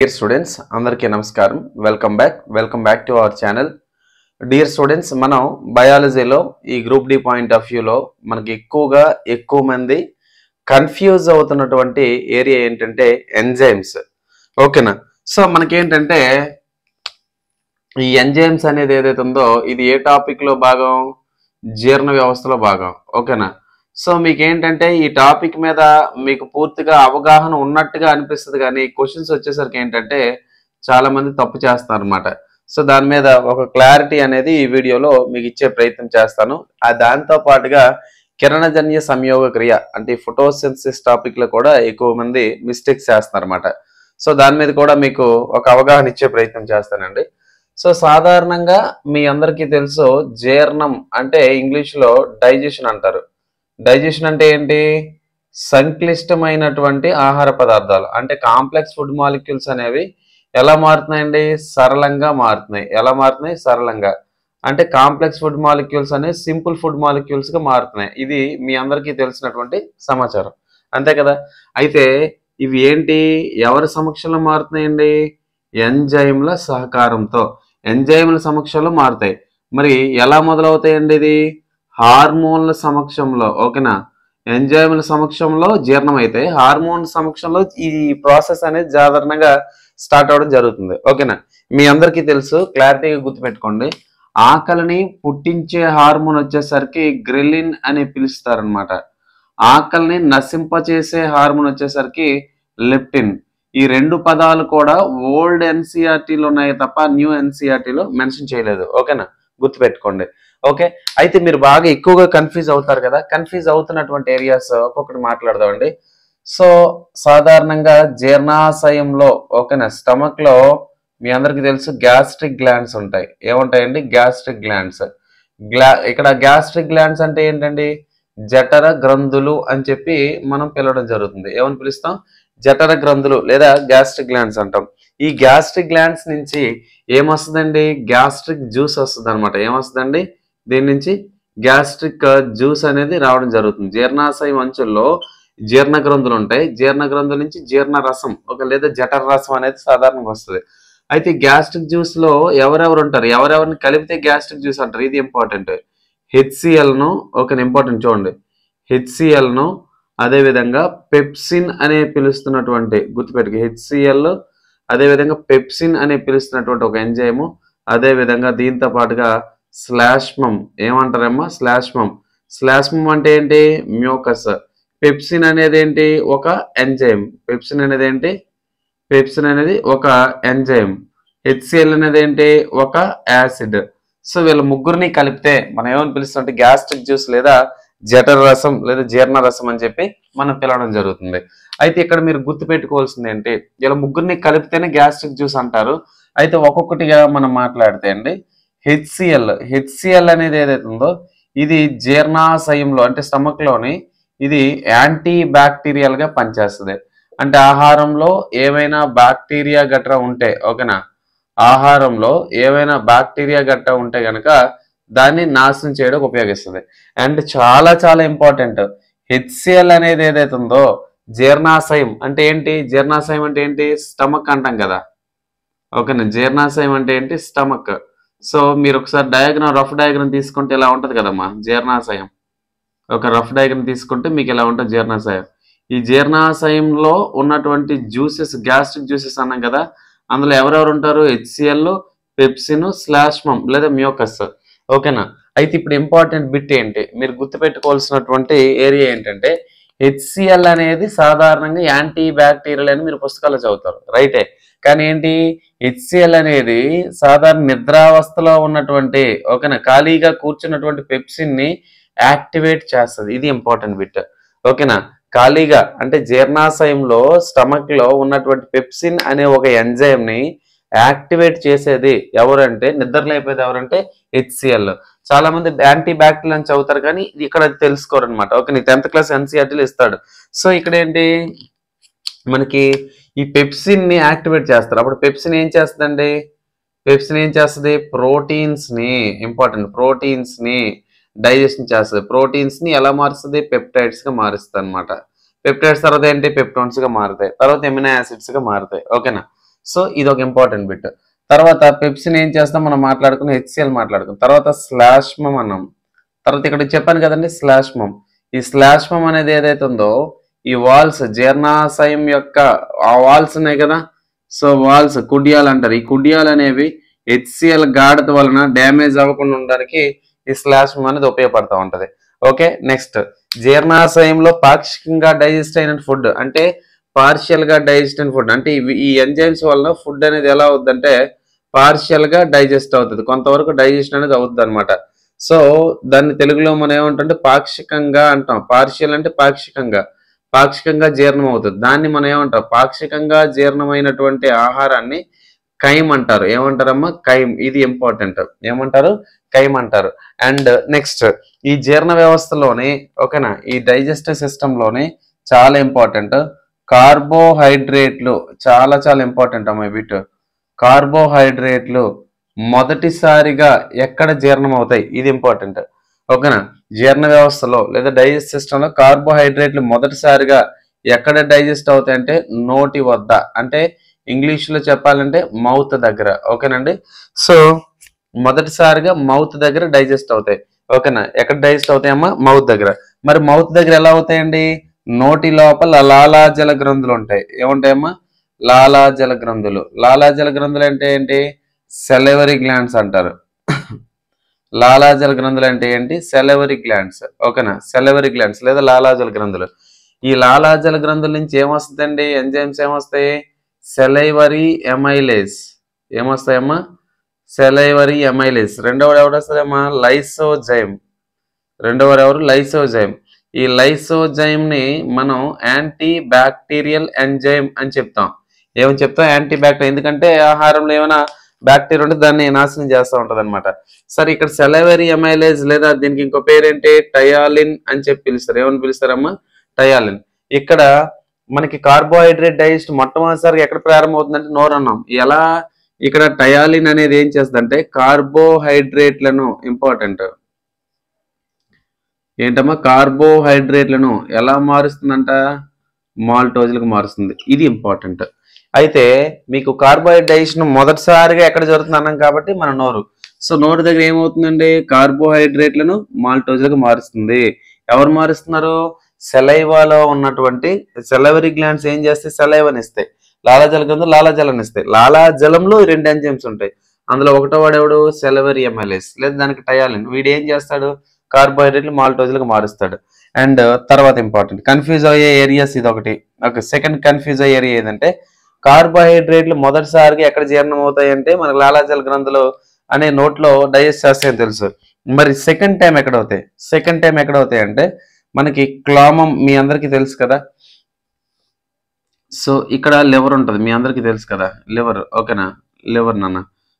Dear students, అందరికీ నమస్కారం. Welcome back to our channel. Dear students, మనం బయాలజీలో ఈ గ్రూప్ డి పాయింట్ ఆఫ్ వ్యూలో మనకి ఎక్కువ మంది కన్ఫ్యూజ్ అవుతున్నటువంటి ఏరియా ఏంటంటే ఎంజైమ్స్. ఓకేనా? సో మనకేంటంటే ఈ ఎంజైమ్స్ అనేది ఏదైతే ఉందో ఇది ఏ టాపిక్ లో భాగం? జీర్ణ వ్యవస్థలో భాగం. ఓకేనా? సో మీకు ఏంటంటే ఈ టాపిక్ మీద మీకు పూర్తిగా అవగాహన ఉన్నట్టుగా అనిపిస్తుంది, కానీ క్వశ్చన్స్ వచ్చేసరికి ఏంటంటే చాలా మంది తప్పు చేస్తారు అనమాట. సో దాని మీద ఒక క్లారిటీ అనేది ఈ వీడియోలో మీకు ఇచ్చే ప్రయత్నం చేస్తాను. దాంతో పాటుగా కిరణజన్య సంయోగ క్రియ అంటే ఫోటోసింథసిస్ టాపిక్ లో కూడా ఎక్కువ మంది మిస్టేక్స్ చేస్తున్నారు అనమాట. సో దాని మీద కూడా మీకు ఒక అవగాహన ఇచ్చే ప్రయత్నం చేస్తానండి. సో సాధారణంగా మీ అందరికీ తెలుసు, జీర్ణం అంటే ఇంగ్లీష్ లో డైజెషన్ అంటారు. డైజెషన్ అంటే ఏంటి? సంక్లిష్టమైనటువంటి ఆహార పదార్థాలు అంటే కాంప్లెక్స్ ఫుడ్ మాలిక్యూల్స్ అనేవి ఎలా మారుతున్నాయండి? సరళంగా మారుతున్నాయి. ఎలా మారుతున్నాయి? సరళంగా. అంటే కాంప్లెక్స్ ఫుడ్ మాలిక్యూల్స్ అనేవి సింపుల్ ఫుడ్ మాలిక్యూల్స్ గా మారుతున్నాయి. ఇది మీ అందరికీ తెలిసినటువంటి సమాచారం, అంతే కదా? అయితే ఇవి ఏంటి? ఎవరి సమక్షంలో మారుతున్నాయండి? ఎంజైమ్ల సహకారంతో, ఎంజైమ్ల సమక్షంలో మారుతాయి. మరి ఎలా మొదలవుతాయండి? ఇది హార్మోన్ల సమక్షంలో. ఓకేనా? ఎంజైమ్ల సమక్షంలో జీర్ణం అయితే హార్మోన్ సమక్షంలో ఈ ప్రాసెస్ అనేది సాధారణంగా స్టార్ట్ అవడం జరుగుతుంది. ఓకేనా? మీ అందరికీ తెలుసు, క్లారిటీగా గుర్తుపెట్టుకోండి. ఆకలిని పుట్టించే హార్మోన్ వచ్చేసరికి గ్రెలిన్ అని పిలుస్తారనమాట. ఆకలిని నశింపచేసే హార్మోన్ వచ్చేసరికి లెప్టిన్. ఈ రెండు పదాలు కూడా ఓల్డ్ ఎన్సీఆర్టీలో ఉన్నాయి తప్ప న్యూ ఎన్సీఆర్టీలో మెన్షన్ చేయలేదు. ఓకేనా? గుర్తుపెట్టుకోండి. ఓకే, అయితే మీరు బాగా ఎక్కువగా కన్ఫ్యూజ్ అవుతారు కదా. కన్ఫ్యూజ్ అవుతున్నటువంటి ఏరియాస్ ఒక్కొక్కటి మాట్లాడదామండి. సో సాధారణంగా జీర్ణాశయంలో, ఓకేనా, స్టమక్ లో మీ అందరికి తెలుసు గ్యాస్ట్రిక్ గ్లాండ్స్ ఉంటాయి. ఏముంటాయండి? Gastric glands. ఇక్కడ గ్యాస్ట్రిక్ గ్లాండ్స్ అంటే ఏంటండి? జఠర గ్రంథులు అని చెప్పి మనం పిలవడం జరుగుతుంది. ఏమని పిలుస్తాం? జఠర గ్రంథులు లేదా గ్యాస్ట్రిక్ గ్లాండ్స్ అంటాం. ఈ గ్యాస్ట్రిక్ గ్లాండ్స్ నుంచి ఏమొస్తుందండి? గ్యాస్ట్రిక్ జ్యూస్ వస్తుంది అనమాట. ఏమొస్తుందండి? దీని నుంచి గ్యాస్ట్రిక్ జ్యూస్ అనేది రావడం జరుగుతుంది. జీర్ణాశయం అంచుల్లో జీర్ణ గ్రంథులు ఉంటాయి. జీర్ణ గ్రంథుల నుంచి జీర్ణ రసం లేదా జఠర రసం అనేది సాధారణంగా వస్తుంది. అయితే గ్యాస్ట్రిక్ జ్యూస్ లో ఎవరెవరు ఉంటారు? ఎవరెవరిని కలిపితే గ్యాస్ట్రిక్ జ్యూస్ అంటారు? ఇది ఇంపార్టెంట్. హెచ్సిఎల్ ను, ఓకే, ఇంపార్టెంట్ చూడండి. హెచ్సిఎల్ ను, అదేవిధంగా పెప్సిన్ అనే పిలుస్తున్నటువంటి, గుర్తుపెట్టుకు, హెచ్సిఎల్ అదేవిధంగా పెప్సిన్ అనే పిలుస్తున్నటువంటి ఒక ఎంజైము, అదేవిధంగా దీంతో పాటుగా స్లాష్మమ్. ఏమంటారమ్మా? స్లాష్మమ్. స్లాష్మమ్ అంటే ఏంటి? మ్యూకస్. పెప్సిన్ అనేది ఏంటి? ఒక ఎంజైమ్. పెప్సిన్ అనేది ఏంటి? పెప్సిన్ అనేది ఒక ఎంజైమ్. హెచ్సిఎల్ అనేది ఏంటి? ఒక యాసిడ్. సో వీళ్ళ ముగ్గురిని కలిపితే మనం ఏమని పిలుస్తాం? గ్యాస్ట్రిక్ జ్యూస్ లేదా జఠర రసం లేదా జీర్ణ రసం అని చెప్పి మనం పిలవడం జరుగుతుంది. అయితే ఇక్కడ మీరు గుర్తుపెట్టుకోవాల్సింది ఏంటి? వీళ్ళ ముగ్గురిని కలిపితేనే గ్యాస్ట్రిక్ జ్యూస్ అంటారు. అయితే ఒక్కొక్కటిగా మనం మాట్లాడితే అండి, హెచ్సిఎల్ అనేది ఏదైతే ఉందో ఇది జీర్ణాశయంలో అంటే స్టమక్ లోని ఇది యాంటీ బ్యాక్టీరియల్ గా పనిచేస్తుంది. అంటే ఆహారంలో ఏమైనా బ్యాక్టీరియా గట్రా ఉంటే, ఓకేనా, ఆహారంలో ఏమైనా బ్యాక్టీరియా గట్రా ఉంటే గనక దాన్ని నాశనం చేయడానికి ఉపయోగిస్తుంది. అండ్ చాలా చాలా ఇంపార్టెంట్, హెచ్సిఎల్ అనేది ఏదైతే ఉందో జీర్ణాశయం అంటే ఏంటి? జీర్ణాశయం అంటే ఏంటి? స్టమక్ అంటాం కదా. ఓకేనా? జీర్ణాశయం అంటే ఏంటి? స్టమక్. సో మీరు ఒకసారి రఫ్ డయాగ్రామ్ తీసుకుంటే ఇలా ఉంటది కదమ్మా జీర్ణాశయం. ఒక రఫ్ డయాగ్రామ్ తీసుకుంటే మీకు ఇలా ఉంటుంది జీర్ణాశయం. ఈ జీర్ణాశయంలో ఉన్నటువంటి జ్యూసెస్, గ్యాస్ట్రిక్ జ్యూసెస్ అన్నాం కదా, అందులో ఎవరెవరు ఉంటారు? హెచ్సిఎల్, పెప్సిన్, స్లాష్మమ్ లేదా మ్యూకస్. ఓకేనా? అయితే ఇప్పుడు ఇంపార్టెంట్ బిట్ ఏంటి? మీరు గుర్తుపెట్టుకోవాల్సినటువంటి ఏరియా ఏంటంటే హెచ్సిఎల్ అనేది సాధారణంగా యాంటీ బ్యాక్టీరియల్ అని మీరు పుస్తకాల్లో చదువుతారు, రైటే. కానీ ఏంటి? హెచ్సిఎల్ అనేది సాధారణ నిద్రావస్థలో ఉన్నటువంటి, ఓకేనా, ఖాళీగా కూర్చున్నటువంటి పెప్సిన్ ని యాక్టివేట్ చేస్తుంది. ఇది ఇంపార్టెంట్ బిట్. ఓకేనా? ఖాళీగా అంటే జీర్ణాశయంలో స్టమక్ లో ఉన్నటువంటి పెప్సిన్ అనే ఒక ఎంజైమ్ ని యాక్టివేట్ చేసేది ఎవరంటే, నిద్రలేపేది ఎవరంటే హెచ్సిఎల్. చాలా మంది యాంటీ బ్యాక్టీరియల్ అని చదువుతారు కానీ ఇక్కడ తెలుసుకోరు అనమాట. ఓకే, నీ 10th క్లాస్ ఎన్సీఆర్టీలో ఇస్తాడు. సో ఇక్కడ ఏంటి? మనకి ఈ పెప్సిన్ ని యాక్టివేట్ చేస్తారు. అప్పుడు పెప్సిన్ ఏం చేస్తుందండి? పెప్సిన్ ఏం చేస్తుంది? ప్రోటీన్స్ ని, ఇంపార్టెంట్, ప్రోటీన్స్ ని డైజెషన్ చేస్తుంది. ప్రోటీన్స్ ని ఎలా మారుస్తుంది? పెప్టైడ్స్ గా మారుస్తుంది అనమాట. పెప్టైడ్స్ తర్వాత ఏంటి? పెప్టోన్స్ గా మారుతాయి. తర్వాత ఎమినో యాసిడ్స్ గా మారుతాయి. ఓకేనా? సో ఇది ఒక ఇంపార్టెంట్ బిట్. తర్వాత పెప్సిన్ ఏం చేస్తాం మనం మాట్లాడుకుని హెచ్సిఎల్ మాట్లాడుకున్నాం. తర్వాత శ్లాష్మం అన్నాం. తర్వాత ఇక్కడ చెప్పాను కదండి శ్లాష్మం. ఈ శ్లాష్మం అనేది ఏదైతే ఉందో ఈ వాల్స్ జీర్ణాశయం యొక్క ఆ వాల్స్ ఉన్నాయి కదా, సో వాల్స్ కుడ్యాలు అంటారు. ఈ కుడ్యాలు అనేవి హెచ్సిఎల్ గాఢత వలన డ్యామేజ్ అవ్వకుండా ఉండడానికి ఈ శ్లాష్మం అనేది ఉపయోగపడతా ఉంటది. ఓకే, నెక్స్ట్ జీర్ణాశయంలో పాక్షికంగా డైజెస్ట్ అయిన ఫుడ్ అంటే పార్షియల్ గా డైజెస్ట్ అయిన ఫుడ్ అంటే ఈ ఎంజైమ్స్ వలన ఫుడ్ అనేది ఎలా అవుతుందంటే పార్షియల్ గా డైజెస్ట్ అవుతుంది, కొంతవరకు డైజెషన్ అనేది అవుతుంది అనమాట. సో దాన్ని తెలుగులో మనం ఏమంటుంటే పాక్షికంగా అంటాం. పార్షియల్ అంటే పాక్షికంగా జీర్ణం అవుతుంది. దాన్ని మనం ఏమంటాం, పాక్షికంగా జీర్ణమైనటువంటి ఆహారాన్ని కైమ్ అంటారు. ఏమంటారమ్మా, కైమ్. ఇది ఇంపార్టెంట్. ఏమంటారు, కైమ్ అంటారు. అండ్ నెక్స్ట్ ఈ జీర్ణ వ్యవస్థలోని ఓకేనా, ఈ డైజెస్టివ్ సిస్టమ్ లోని చాలా ఇంపార్టెంట్ కార్బోహైడ్రేట్లు. చాలా చాలా ఇంపార్టెంట్ అమ్మా వీటి. కార్బోహైడ్రేట్లు మొదటిసారిగా ఎక్కడ జీర్ణం అవుతాయి, ఇది ఇంపార్టెంట్. ఓకేనా, జీర్ణ వ్యవస్థలో లేదా డైజెస్ట్ సిస్టమ్ లో కార్బోహైడ్రేట్లు మొదటిసారిగా ఎక్కడ డైజెస్ట్ అవుతాయి అంటే నోటి వద్ద, అంటే ఇంగ్లీష్ లో చెప్పాలంటే మౌత్ దగ్గర. ఓకేనండి, సో మొదటిసారిగా మౌత్ దగ్గర డైజెస్ట్ అవుతాయి. ఓకేనా, ఎక్కడ డైజెస్ట్ అవుతాయమ్మా, మౌత్ దగ్గర. మరి మౌత్ దగ్గర ఎలా అవుతాయండి, నోటి లోపల లాలాజల గ్రంథులు ఉంటాయి. ఏముంటాయమ్మా, లాలాజల గ్రంథులు. లాలాజల గ్రంథులు అంటే ఏంటి, సెలవరీ గ్లాండ్స్ అంటారు. లాలాజల గ్రంథులు అంటే ఏంటి, సెలవరీ గ్లాండ్స్. ఓకేనా, సెలవరీ గ్లాండ్స్ లేదా లాలాజల గ్రంథులు. ఈ లాలాజల గ్రంథుల నుంచి ఏమొస్తుందండి, ఎంజైమ్స్ ఏమొస్తాయి, సెలైవరీ ఎమైలేజ్. ఏమొస్తాయమ్మా, సెలైవరీ ఎమైలేజ్. రెండవది ఎవడొస్తుందమ్మా, లైసోజైమ్. రెండవది ఎవరు, లైసోజైమ్. ఈ లైసోజైమ్ ని మనం యాంటీ బ్యాక్టీరియల్ ఎంజైమ్ అని చెప్తాం. ఏమని చెప్తాం, యాంటీ బ్యాక్టీరియల్. ఎందుకంటే ఆహారంలో ఏమైనా బ్యాక్టీరియా ఉంటే దాన్ని నాశనం చేస్తూ ఉంటది అనమాట. సరే, ఇక్కడ సెలైవరీ ఎమైలేజ్ లేదా దీనికి ఇంకో పేరేంటి, టయాలిన్ అని చెప్పి పిలుస్తారు. ఏమని పిలుస్తారమ్మా, టయాలిన్. ఇక్కడ మనకి కార్బోహైడ్రేట్ డైజెస్ట్ మొట్టమొదటిసారిగా ఎక్కడ ప్రారంభమవుతుందంటే నోరు అన్నాం. ఎలా, ఇక్కడ టయాలిన్ అనేది ఏం చేస్తుందంటే కార్బోహైడ్రేట్లను, ఇంపార్టెంట్ ఏంటమ్మా, కార్బోహైడ్రేట్లను ఎలా మారుస్తుందంట, మాల్టోజ్లకు మారుస్తుంది. ఇది ఇంపార్టెంట్. అయితే మీకు కార్బోహైడ్రేట్ డైజెషన్ మొదటిసారిగా ఎక్కడ జరుగుతుంది అన్నాం కాబట్టి మన నోరు. సో నోరు దగ్గర ఏమవుతుందండి, కార్బోహైడ్రేట్లను మాల్టోజ్లకు మారుస్తుంది. ఎవరు మారుస్తున్నారు, సెలైవాలో ఉన్నటువంటి సెలవరీ గ్లాండ్స్ ఏం చేస్తాయి, సెలైవని ఇస్తాయి. లాలాజల గ్రంథులు లాలాజలాన్ని ఇస్తాయి. లాలాజలంలో 2 ఎంజైమ్స్ ఉంటాయి. అందులో ఒకటో వాడెవడు, సెలవరీ ఎమైలేజ్ లేదా దానికి టయాలిన్. వీడు ఏం చేస్తాడు, కార్బోహైడ్రేట్లు మాల్టోజ్లకు మారుస్తాడు. అండ్ తర్వాత ఇంపార్టెంట్ కన్ఫ్యూజ్ అయ్యే ఏరియాస్ ఇది ఒకటి. ఓకే, సెకండ్ కన్ఫ్యూజ్ అయ్యే ఏరియా ఏదంటే కార్బోహైడ్రేట్లు మొదటిసారిగా ఎక్కడ జీర్ణం అవుతాయి అంటే మనకు లాలాజల గ్రంథులు అనే నోట్లో డైజెస్ట్ చేస్తాయని తెలుసు. మరి సెకండ్ టైం ఎక్కడ అవుతాయి అంటే మనకి క్లామం, మీ అందరికీ తెలుసు కదా. సో ఇక్కడ లివర్ ఉంటుంది, మీ అందరికీ తెలుసు కదా లివర్. ఓకేనా, లివర్ నాన్న.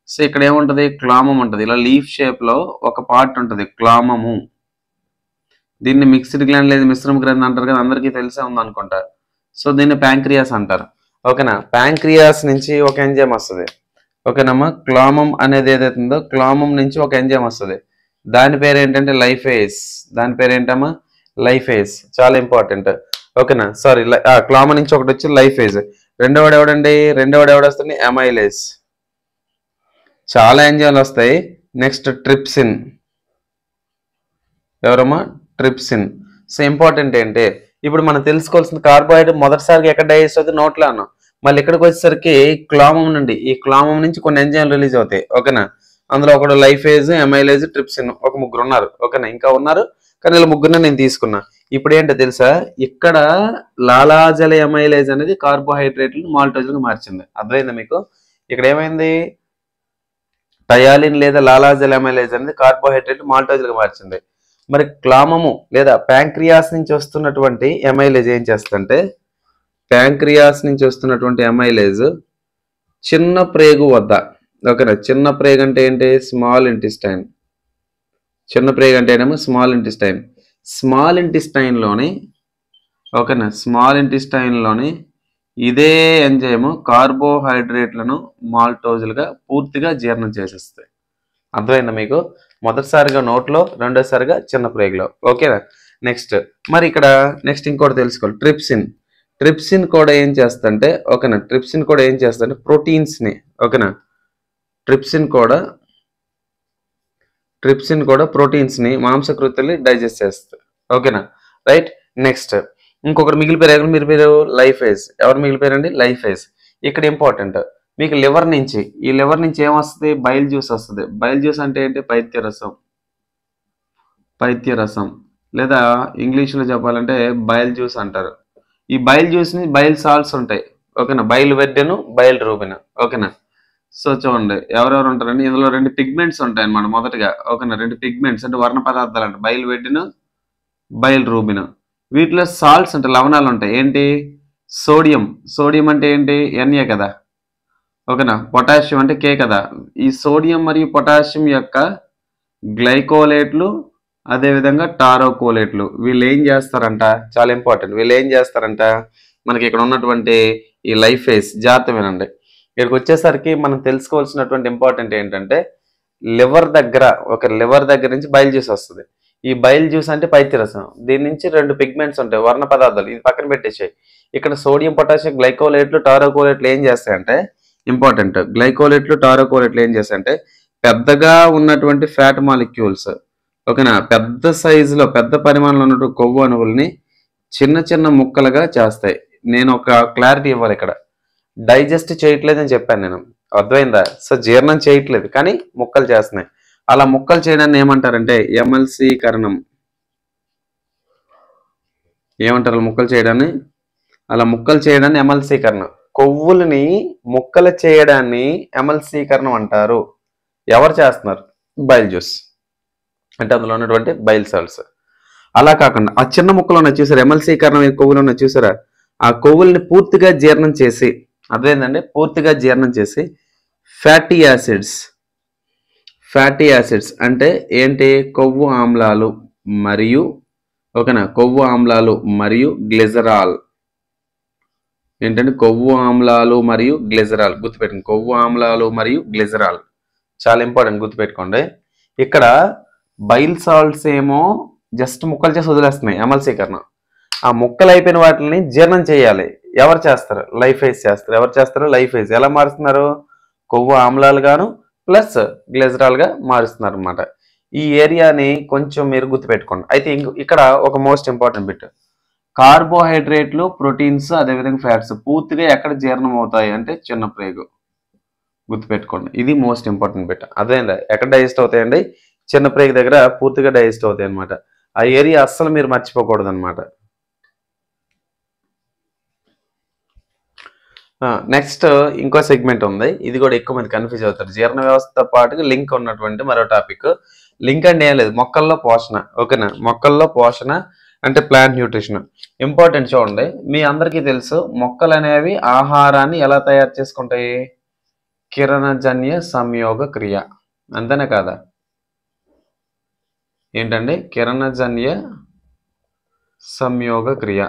సో ఇక్కడ ఏముంటది, క్లామం ఉంటుంది. ఇలా లీఫ్ షేప్ లో ఒక పార్ట్ ఉంటుంది క్లామము. దీన్ని మిక్స్డ్ గ్లాండ్ లేదా మిశ్రమ గ్రంథి అంటారు కదా, అందరికీ తెలిసే ఉంది అనుకుంటా. సో దీన్ని ప్యాంక్రియాస్ అంటారు. ఓకేనా, ప్యాంక్రియాస్ నుంచి ఒక ఎంజైమ్ వస్తుంది. ఓకేనమ్మా, క్లామం అనేది ఏదైతే ఉందో క్లామం నుంచి ఒక ఎంజైమ్ వస్తుంది. దాని పేరు ఏంటంటే లైఫేస్. దాని పేరు ఏంటమ్మా, లైఫేస్. చాలా ఇంపార్టెంట్. ఓకేనా, సారీ, క్లామం నుంచి ఒకటి వచ్చి లైఫేజ్. రెండోవాడు ఎవడొస్తుంది, ఎమైలేజ్. చాలా ఎంజైమ్లు వస్తాయి. Next trypsin. ఎవరమ్మా, ట్రిప్సిన్. సో ఇంపార్టెంట్ ఏంటి, ఇప్పుడు మనం తెలుసుకోవాల్సిన కార్బోహైడ్రేట్ మొదటిసారిగా ఎక్కడ డైజెస్ట్ అవుతుంది, నోట్లో అన్నాం. మళ్ళీ ఇక్కడికి వచ్చేసరికి క్లామం నుండి, ఈ క్లామం నుంచి కొన్ని ఎంజైమ్లు రిలీజ్ అవుతాయి. ఓకేనా, అందులో ఒకడు లైఫేజ్, ఎమైలేజ్, ట్రిప్సిన్, ఒక ముగ్గురు ఉన్నారు. ఓకేనా, ఇంకా ఉన్నారు కానీ ఇలా ముగ్గురునే నేను తీసుకున్నా. ఇప్పుడు ఏంటో తెలుసా, ఇక్కడ లాలాజల ఎమైలేజ్ అనేది కార్బోహైడ్రేట్లను మాల్టోజ్లకు మార్చింది. అర్థమైందా మీకు, ఇక్కడ ఏమైంది, టయాలిన్ లేదా లాలాజల ఎమైలేజ్ అనేది కార్బోహైడ్రేట్ మాల్టోజ్లకు మార్చింది. మరి క్లామము లేదా ప్యాంక్రియాస్ నుంచి వస్తున్నటువంటి ఎమైలేజ్ ఏం చేస్తుందంటే, ప్యాంక్రియాస్ నుంచి వస్తున్నటువంటి ఎమైలేజ్ చిన్న ప్రేగు వద్ద. ఓకేనా, చిన్న ప్రేగు అంటే ఏంటి, స్మాల్ ఇంటెస్టైన్. చిన్న ప్రేగు అంటే ఏమో స్మాల్ ఇంటెస్టైన్. స్మాల్ ఇంటెస్టైన్ లోని, ఓకేనా, స్మాల్ ఇంటెస్టైన్ లోని ఇదే ఎంజైమ్ కార్బోహైడ్రేట్లను మాల్టోజ్లుగా పూర్తిగా జీర్ణం చేసేస్తాయి. అర్థమైందా మీకు, మొదటిసారిగా నోట్లో, రెండోసారిగా చిన్న ప్రేగులో. ఓకేనా, నెక్స్ట్ మరి ఇక్కడ నెక్స్ట్ ఇంకోటి తెలుసుకోవాలి, ట్రిప్సిన్. ట్రిప్సిన్ కూడా ఏం చేస్తంటే ఓకేనా, ట్రిప్సిన్ కూడా ఏం చేస్తంటే ప్రోటీన్స్ని ఓకేనా, ట్రిప్సిన్ కూడా ప్రోటీన్స్ని మాంసకృతుల్ని డైజెస్ట్ చేస్తుంది ఓకేనా, రైట్. నెక్స్ట్ ఇంకొకటి మిగిలిపోయారు, మీరు లైఫేజ్. ఎవరు మిగిలిపోయారండి? లైఫేజ్. ఇక్కడ ఇంపార్టెంట్ మీకు లివర్ నుంచి, ఈ లివర్ నుంచి ఏమొస్తుంది? బైల్ జ్యూస్ వస్తుంది. బైల్ జ్యూస్ అంటే ఏంటి? పైత్యరసం లేదా ఇంగ్లీష్లో చెప్పాలంటే బైల్ జ్యూస్ అంటారు. ఈ బైల్ జ్యూస్ని బైల్ సాల్ట్స్ ఉంటాయి ఓకేనా, బైల్ వెడ్డెను బైల్ రూబిన్ ఓకేనా. సో చూడండి ఎవరెవరు ఉంటారండి ఇందులో, 2 పిగ్మెంట్స్ ఉంటాయి అన్నమాట మొదటగా ఓకేనా, 2 పిగ్మెంట్స్ అంటే వర్ణ పదార్థాలు అంటే బైల్ వెడ్డెను బైల్ రూబిన్. వీటిలో సాల్ట్స్ అంటే లవణాలు ఉంటాయి. ఏంటి? సోడియం అంటే ఏంటి? Na కదా ఓకేనా, పొటాషియం అంటే K కదా. ఈ సోడియం మరియు పొటాషియం యొక్క గ్లైకోలేట్లు అదేవిధంగా టారోకోలేట్లు వీళ్ళు ఏం చేస్తారంట, చాలా ఇంపార్టెంట్, వీళ్ళు ఏం చేస్తారంట మనకి ఇక్కడ ఉన్నటువంటి ఈ లైఫేజ్ జాగ్రత్త వినండి. ఇక్కడికి వచ్చేసరికి మనం తెలుసుకోవాల్సినటువంటి ఇంపార్టెంట్ ఏంటంటే లివర్ దగ్గర నుంచి బైల్ జ్యూస్ వస్తుంది. ఈ బైల్ జ్యూస్ అంటే పైత్యరసం, దీని నుంచి 2 పిగ్మెంట్స్ ఉంటాయి వర్ణ పదార్థాలు, ఇది పక్కన పెట్టేసాయి. ఇక్కడ సోడియం పొటాషియం గ్లైకోలేట్లు టారోకోలేట్లు ఏం చేస్తాయంటే ఇంపార్టెంట్, గ్లైకోలేట్లు టారోకోలేట్లు ఏం చేస్తాయంటే పెద్దగా ఉన్నటువంటి ఫ్యాట్ మాలిక్యూల్స్ ఓకేనా, పెద్ద సైజులో పెద్ద పరిమాణంలో ఉన్నటువంటి కొవ్వు అణువుల్ని చిన్న చిన్న ముక్కలుగా చేస్తాయి. నేను ఒక క్లారిటీ ఇవ్వాలి ఇక్కడ, డైజెస్ట్ చేయట్లేదని చెప్పాను నేను, అర్థమైందా? సో జీర్ణం చేయట్లేదు కానీ ముక్కలు చేస్తున్నాయి. అలా ముక్కలు చేయడాన్ని ఏమంటారంటే ఎమల్సీకరణం. ఏమంటారు ముక్కలు చేయడాన్ని? అలా ముక్కలు చేయడాన్ని ఎమల్సీకరణం. కొవ్వులని ముక్కలు చేయడాన్ని ఎమల్సీకరణం అంటారు. ఎవరు చేస్తున్నారు? బైల్ జ్యూస్ అంటే అందులో ఉన్నటువంటి బైల్ సాల్ట్స్. అలా కాకుండా ఆ చిన్న ముక్కలు ఉన్నాయి చూసారా, ఎమల్సీకరణం కొవ్వులు ఉన్నాయి చూసారా, ఆ కొవ్వుల్ని పూర్తిగా జీర్ణం చేసి, అదేంటంటే పూర్తిగా జీర్ణం చేసి ఫ్యాటీ యాసిడ్స్ అంటే ఏంటి? కొవ్వు ఆమ్లాలు మరియు ఓకేనా, కొవ్వు ఆమ్లాలు మరియు గ్లిజరాల్. ఏంటంటే కొవ్వు ఆమ్లాలు మరియు గ్లిజరాల్, గుర్తుపెట్టుకోండి, కొవ్వు ఆమ్లాలు మరియు గ్లిజరాల్ చాలా ఇంపార్టెంట్, గుర్తుపెట్టుకోండి. ఇక్కడ బైల్ సాల్ట్స్ ఏమో జస్ట్ ముక్కలు చేసి వదిలేస్తున్నాయి ఎమల్సీకరణ. ఆ ముక్కలు అయిపోయిన వాటిని జీర్ణం చేయాలి. ఎవరు చేస్తారు? లైఫేజ్ చేస్తారు. ఎవరు చేస్తారు? లైఫేజ్. ఎలా మారుస్తున్నారు? కొవ్వు ఆమ్లాలు గాను ప్లస్ గ్లిజరాల్ గా మారుస్తున్నారు అనమాట. ఈ ఏరియాని కొంచెం మీరు గుర్తుపెట్టుకోండి. అయితే ఇక్కడ ఒక మోస్ట్ ఇంపార్టెంట్ బిట్, కార్బోహైడ్రేట్లు ప్రోటీన్స్ అదేవిధంగా ఫ్యాట్స్ పూర్తిగా ఎక్కడ జీర్ణం అవుతాయి అంటే చిన్న ప్రేగు. గుర్తుపెట్టుకోండి, ఇది మోస్ట్ ఇంపార్టెంట్ బిట్. అదేందా ఎక్కడ డైజెస్ట్ అవుతాయండి? చిన్న ప్రేగు దగ్గర పూర్తిగా డైజెస్ట్ అవుతాయి అనమాట. ఆ ఏరియా అస్సలు మీరు మర్చిపోకూడదు అనమాట. నెక్స్ట్ ఇంకో సెగ్మెంట్ ఉంది, ఇది కూడా ఎక్కువ మంది కన్ఫ్యూజ్ అవుతారు. జీర్ణ వ్యవస్థతో పాటుగా లింక్ ఉన్నటువంటి మరో టాపిక్. లింక్ అంటే ఏం లేదు, మొక్కల్లో పోషణ ఓకేనా. మొక్కల్లో పోషణ అంటే ప్లాంట్ న్యూట్రిషన్ ఇంపార్టెంట్. చూడండి మీ అందరికీ తెలుసు మొక్కలు అనేవి ఆహారాన్ని ఎలా తయారు చేసుకుంటాయి? కిరణజన్య సంయోగ క్రియ, అంతేనా కాదా? ఏంటండి? కిరణజన్య సంయోగ క్రియ.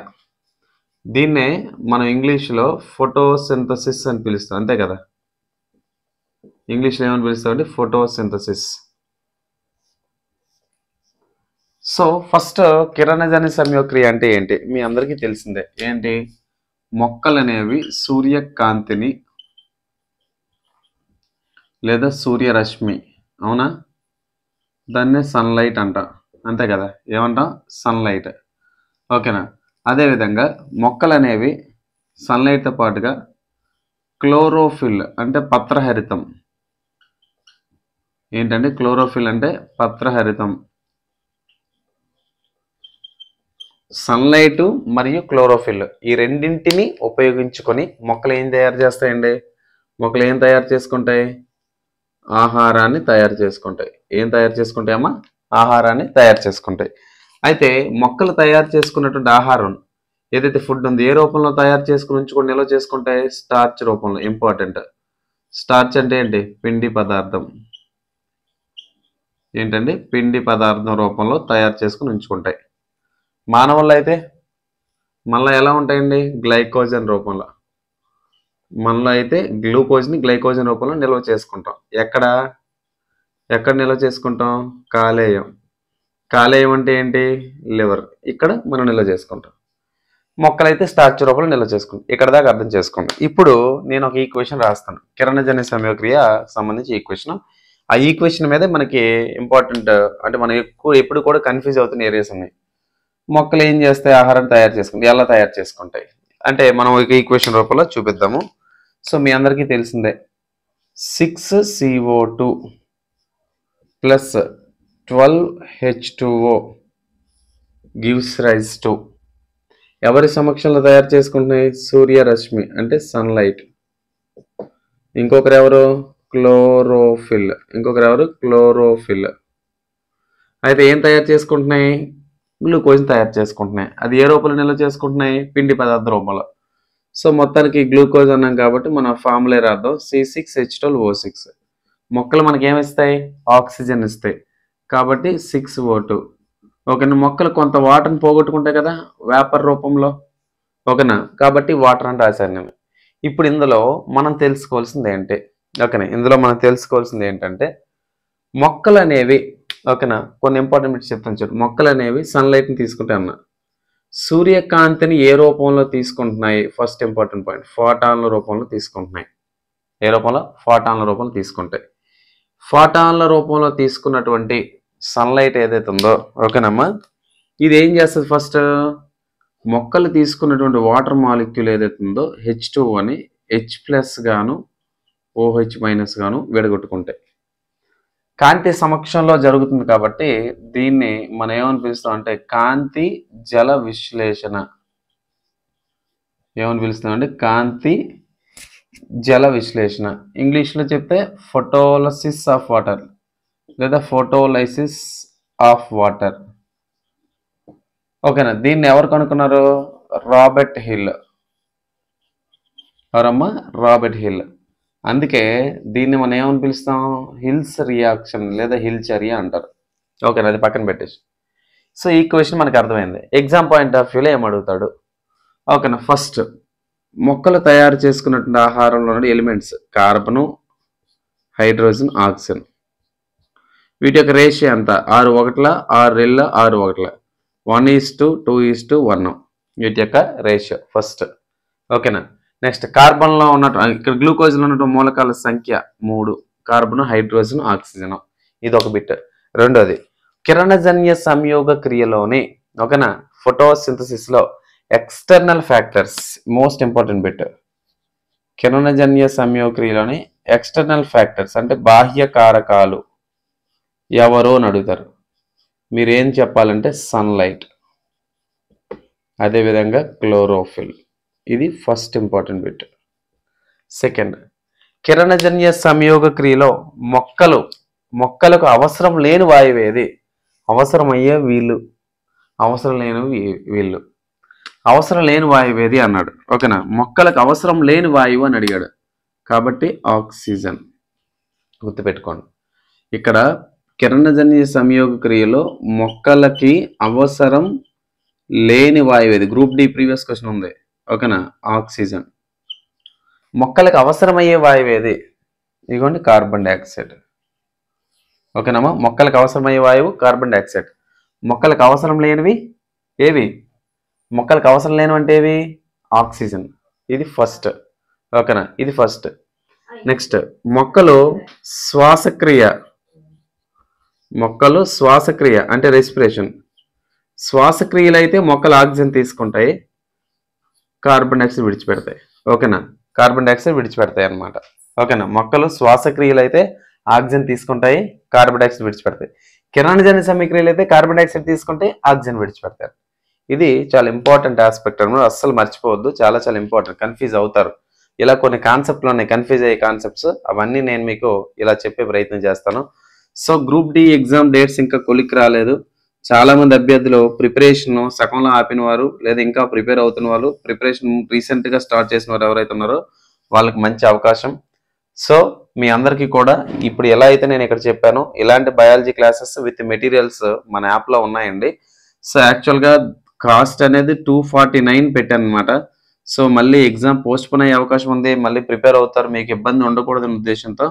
దీన్నే మనం ఇంగ్లీష్లో ఫోటోసింథసిస్ అని పిలుస్తాం, అంతే కదా? ఇంగ్లీష్లో ఏమని పిలుస్తామంటే ఫోటోసింథసిస్. సో ఫస్ట్ కిరణజన్య సంయోగ క్రియ అంటే ఏంటి మీ అందరికీ తెలిసిందే. ఏంటి? మొక్కలు అనేవి సూర్యకాంతిని లేదా సూర్యరశ్మి, అవునా, దాన్నే సన్లైట్ అంటాం, అంతే కదా? ఏమంటాం? సన్లైట్ ఓకేనా. అదేవిధంగా మొక్కలు అనేవి సన్లైట్తో పాటుగా క్లోరోఫిల్ అంటే పత్రహరితం. ఏంటంటే క్లోరోఫిల్ అంటే పత్రహరితం. సన్లైట్ మరియు క్లోరోఫిల్ ఈ రెండింటిని ఉపయోగించుకొని మొక్కలు ఏం తయారు చేస్తాయండి? మొక్కలు ఏం తయారు చేసుకుంటాయి? ఆహారాన్ని తయారు చేసుకుంటాయి. ఏం తయారు చేసుకుంటాయమ్మా? ఆహారాన్ని తయారు చేసుకుంటాయి. అయితే మొక్కలు తయారు చేసుకున్నటువంటి ఆహారం ఏదైతే ఫుడ్ ఉంది ఏ రూపంలో తయారు చేసుకుని ఉంచుకొని నిల్వ చేసుకుంటాయి? స్టార్చ్ రూపంలో. ఇంపార్టెంట్. స్టార్చ్ అంటే ఏంటి? పిండి పదార్థం. ఏంటండి? పిండి పదార్థం రూపంలో తయారు చేసుకుని ఉంచుకుంటాయి. మానవుల్లో అయితే మళ్ళీ ఎలా ఉంటాయండి? గ్లైకోజన్ రూపంలో. మనలో అయితే గ్లూకోజ్ని గ్లైకోజన్ రూపంలో నిల్వ చేసుకుంటాం. ఎక్కడ నిల్వ చేసుకుంటాం? కాలేయం. కాలేయం అంటే ఏంటి? లివర్. ఇక్కడ మనం నిల్వ చేసుకుంటాం. మొక్కలైతే స్టార్చ్ రూపంలో నిల్వ చేసుకుంటాయి. ఇక్కడ దాకా అర్థం చేసుకోండి. ఇప్పుడు నేను ఒక ఈక్వేషన్ రాస్తాను, కిరణజన్య సంయోగక్రియ సంబంధించి ఈక్వేషన్. ఆ ఈక్వేషన్ మీద మనకి ఇంపార్టెంట్ అంటే మనం ఎప్పుడు కూడా కన్ఫ్యూజ్ అవుతున్న ఏరియాస్ ఉన్నాయి. మొక్కలు ఏం చేస్తాయి, ఆహారం తయారు చేసుకుంటాయి, ఎలా తయారు చేసుకుంటాయి అంటే మనం ఒక ఈక్వేషన్ రూపంలో చూపిద్దాము. సో మీ అందరికీ తెలిసిందే 6CO2 plus 12H2O gives rise to, ఎవరి సమక్షంలో తయారు చేసుకుంటున్నాయి, సూర్యరశ్మి అంటే సన్లైట్. ఇంకొకరు ఎవరు, క్లోరోఫిల్. ఇంకొకరు ఎవరు, క్లోరోఫిల్. అయితే ఏం తయారు చేసుకుంటున్నాయి, గ్లూకోజ్ తయారు చేసుకుంటున్నాయి. అది ఏ రూపంలో నిల్వ చేసుకుంటున్నాయి, పిండి పదార్థ రూపంలో. సో మొత్తానికి గ్లూకోజ్ అన్నాం కాబట్టి మన ఫార్ములా రాద్దాం, C6H12O6. మొక్కలు మనకి ఏమిస్తాయి, ఆక్సిజన్ ఇస్తాయి కాబట్టి 6O2. ఓకేనా, మొక్కలు కొంత వాటర్ని పోగొట్టుకుంటాయి కదా వేపర్ రూపంలో, ఓకేనా, కాబట్టి వాటర్ అని రాశాను నేను. ఇప్పుడు ఇందులో మనం తెలుసుకోవాల్సింది ఏంటి, ఓకేనా, ఇందులో మనం తెలుసుకోవాల్సింది ఏంటంటే మొక్కలు అనేవి, ఓకేనా, కొన్ని ఇంపార్టెంట్ బిట్స్ చెప్తాను చూడు. మొక్కలు అనేవి సన్లైట్ని తీసుకుంటాయి అన్న, సూర్యకాంతిని ఏ రూపంలో తీసుకుంటున్నాయి, ఫస్ట్ ఇంపార్టెంట్ పాయింట్, ఫోటాన్ల రూపంలో తీసుకుంటున్నాయి. ఏ రూపంలో, ఫోటాన్ల రూపంలో తీసుకుంటాయి. ఫోటాన్ల రూపంలో తీసుకున్నటువంటి సన్లైట్ ఏదైతే ఉందో, ఓకేనమ్మా, ఇది ఏం చేస్తుంది, ఫస్ట్ మొక్కలు తీసుకున్నటువంటి వాటర్ మాలిక్యూల్ ఏదైతే ఉందో H2Oని H+ గాను OH- గాను విడగొట్టుకుంటాయి. కాంతి సమక్షంలో జరుగుతుంది కాబట్టి దీన్ని మనం ఏమని పిలుస్తాం అంటే కాంతి జల విశ్లేషణ. ఏమని పిలుస్తాం అంటే కాంతి జల విశ్లేషణ. ఇంగ్లీష్లో చెప్తే ఫోటోలసిస్ ఆఫ్ వాటర్ లేదా ఫోటోలైసిస్ ఆఫ్ వాటర్. ఓకేనా, దీన్ని ఎవరు కనుక్కున్నారు, రాబర్ట్ హిల్. ఎవరమ్మా, రాబర్ట్ హిల్. అందుకే దీన్ని మనం ఏమని పిలుస్తాం, హిల్స్ రియాక్షన్ లేదా హిల్చర్య అంటారు. ఓకేనా, అది పక్కన పెట్టేసి. సో ఈ క్వశ్చన్ మనకు అర్థమైంది. ఎగ్జామ్ పాయింట్ ఆఫ్ వ్యూలో ఏమడుగుతాడు, ఓకేనా, ఫస్ట్ మొక్కలు తయారు చేసుకున్నటువంటి ఆహారంలో ఉన్న ఎలిమెంట్స్ కార్బను, హైడ్రోజన్, ఆక్సిజన్. వీటి యొక్క రేషియో ఎంత, 6:1, 6:2, 6:1, 1:2:1. వీటి యొక్క రేషియో ఫస్ట్. ఓకేనా, నెక్స్ట్ కార్బన్లో ఉన్నట్టు ఇక్కడ గ్లూకోజ్లో ఉన్నటువంటి మూలకాల సంఖ్య 3, కార్బన్, హైడ్రోజన్, ఆక్సిజన్. ఇది ఒక బిట్. రెండోది కిరణజన్య సంయోగ క్రియలోని, ఓకేనా, ఫోటోసింథసిస్లో external factors, most important bit. కిరణజన్య సంయోగ క్రియలోని ఎక్స్టర్నల్ ఫ్యాక్టర్స్ అంటే బాహ్య కారకాలు ఎవరు అని అడుగుతారు. మీరేం చెప్పాలంటే సన్లైట్, అదేవిధంగా క్లోరోఫిల్. ఇది ఫస్ట్ ఇంపార్టెంట్ బిట్. సెకండ్, కిరణజన్య సంయోగ క్రియలో మొక్కలకు అవసరం లేని వాయువు ఏది, అవసరమయ్యే వీళ్ళు, అవసరం లేని వీళ్ళు, అవసరం లేని వాయువు ఏది అన్నాడు. ఓకేనా, మొక్కలకు అవసరం లేని వాయువు అని అడిగాడు కాబట్టి ఆక్సిజన్. గుర్తుపెట్టుకోండి, ఇక్కడ కిరణజన్య సంయోగ క్రియలో మొక్కలకి అవసరం లేని వాయువు ఏది, గ్రూప్ డి ప్రీవియస్ క్వశ్చన్ ఉంది. ఓకేనా, ఆక్సిజన్. మొక్కలకు అవసరమయ్యే వాయువు ఏది, ఇదిగోండి కార్బన్ డైఆక్సైడ్. ఓకేనమ్మా, మొక్కలకు అవసరమయ్యే వాయువు కార్బన్ డైఆక్సైడ్. మొక్కలకు అవసరం లేనివి ఏవి, మొక్కలకు అవసరం లేనివి అంటే ఏవి, ఆక్సిజన్. ఇది ఫస్ట్. ఓకేనా, ఇది ఫస్ట్. నెక్స్ట్ మొక్కలు శ్వాసక్రియ అంటే రెస్పిరేషన్. శ్వాసక్రియలు అయితే మొక్కలు ఆక్సిజన్ తీసుకుంటాయి, కార్బన్ డైఆక్సైడ్ విడిచిపెడతాయి. ఓకేనా, కార్బన్ డైఆక్సైడ్ విడిచిపెడతాయి అన్నమాట. ఓకేనా, మొక్కలు శ్వాసక్రియలు అయితే ఆక్సిజన్ తీసుకుంటాయి, కార్బన్ డైఆక్సైడ్ విడిచిపెడతాయి. కిరణజన్య సంయోగక్రియలు అయితే కార్బన్ డైఆక్సైడ్ తీసుకుంటే ఆక్సిజన్ విడిచిపెడతారు. ఇది చాలా ఇంపార్టెంట్ ఆస్పెక్ట్ అన్నమాట, అస్సలు మర్చిపోవద్దు. చాలా చాలా ఇంపార్టెంట్, కన్ఫ్యూజ్ అవుతారు. ఇలా కొన్ని కాన్సెప్ట్లు ఉన్నాయి, కన్ఫ్యూజ్ అయ్యే కాన్సెప్ట్స్, అవన్నీ నేను మీకు ఇలా చెప్పే ప్రయత్నం చేస్తాను. So group D exam dates ఇంకా కొలిక్కి రాలేదు. చాలా మంది అభ్యర్థులు ప్రిపరేషన్ సగంలో ఆపిన వారు లేదా ఇంకా ప్రిపేర్ అవుతున్న వాళ్ళు, ప్రిపరేషన్ రీసెంట్ గా స్టార్ట్ చేసిన వారు ఎవరైతే ఉన్నారో వాళ్ళకి మంచి అవకాశం. సో మీ అందరికీ కూడా ఇప్పుడు ఎలా అయితే నేను ఇక్కడ చెప్పానో ఇలాంటి బయాలజీ క్లాసెస్ విత్ మెటీరియల్స్ మన యాప్ లో ఉన్నాయండి. సో యాక్చువల్ గా కాస్ట్ అనేది 249 పెట్టాను అనమాట. సో మళ్ళీ ఎగ్జామ్ పోస్ట్ పోన్ అయ్యే అవకాశం ఉంది, మళ్ళీ ప్రిపేర్ అవుతారు, మీకు ఇబ్బంది ఉండకూడదనే ఉద్దేశంతో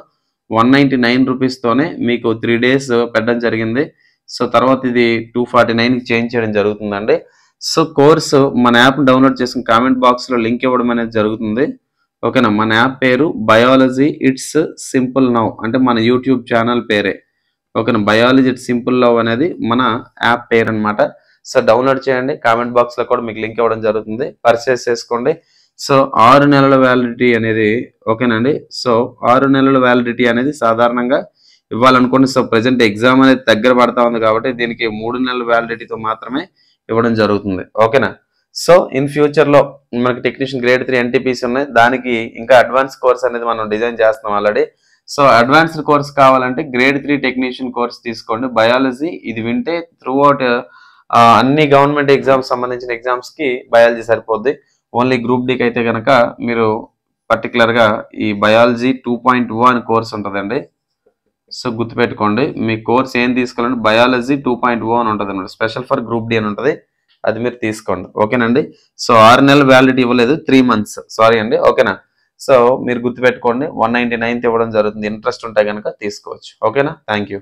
199 రూపీస్తోనే మీకు 3 days పెట్టడం జరిగింది. సో తర్వాత ఇది 249కి చేంజ్ చేయడం జరుగుతుందండి. సో కోర్సు మన యాప్ డౌన్లోడ్ చేసుకుని కామెంట్ బాక్స్లో లింక్ ఇవ్వడం అనేది జరుగుతుంది. ఓకేనా. మన యాప్ పేరు బయాలజీ ఇట్స్ సింపుల్ నౌ, అంటే మన యూట్యూబ్ ఛానల్ పేరే. ఓకేనా. బయాలజీ ఇట్స్ సింపుల్ నౌ అనేది మన యాప్ పేరు అనమాట. సో డౌన్లోడ్ చేయండి, కామెంట్ బాక్స్లో కూడా మీకు లింక్ ఇవ్వడం జరుగుతుంది, పర్చేస్ చేసుకోండి. సో 6 నెలల వ్యాలిడిటీ అనేది, ఓకేనండి. సో 6 నెలల వ్యాలిడిటీ అనేది సాధారణంగా ఇవ్వాలనుకోండి. సో ప్రజెంట్ ఎగ్జామ్ అనేది దగ్గర పడతా ఉంది కాబట్టి దీనికి 3 నెలల వ్యాలిడిటీతో మాత్రమే ఇవ్వడం జరుగుతుంది. ఓకేనా. సో ఇన్ ఫ్యూచర్లో మనకి టెక్నీషియన్ గ్రేడ్ 3 ఎన్టీపీసీ ఉన్నాయి, దానికి ఇంకా అడ్వాన్స్ కోర్స్ అనేది మనం డిజైన్ చేస్తున్నాం ఆల్రెడీ. సో అడ్వాన్స్డ్ కోర్స్ కావాలంటే గ్రేడ్ 3 టెక్నీషియన్ కోర్స్ తీసుకోండి. బయాలజీ ఇది వింటే త్రూఅవుట్ అన్ని గవర్నమెంట్ ఎగ్జామ్స్ సంబంధించిన ఎగ్జామ్స్కి బయాలజీ సరిపోద్ది. ఓన్లీ గ్రూప్ డీకి అయితే కనుక మీరు పర్టికులర్గా ఈ బయాలజీ 2.0 అని కోర్స్ ఉంటుందండి. సో గుర్తుపెట్టుకోండి, మీ కోర్స్ ఏం తీసుకోవాలంటే బయాలజీ 2.0 అని ఉంటుంది అనమాట, స్పెషల్ ఫర్ గ్రూప్ డి అని ఉంటుంది, అది మీరు తీసుకోండి. ఓకేనండి. సో 6 నెలల వ్యాలిడిటీ ఇవ్వలేదు, 3 మంత్స్, సారీ అండి. ఓకేనా. సో మీరు గుర్తుపెట్టుకోండి, 199 ఇవ్వడం జరుగుతుంది. ఇంట్రెస్ట్ ఉంటే కనుక తీసుకోవచ్చు. ఓకేనా. Thank you.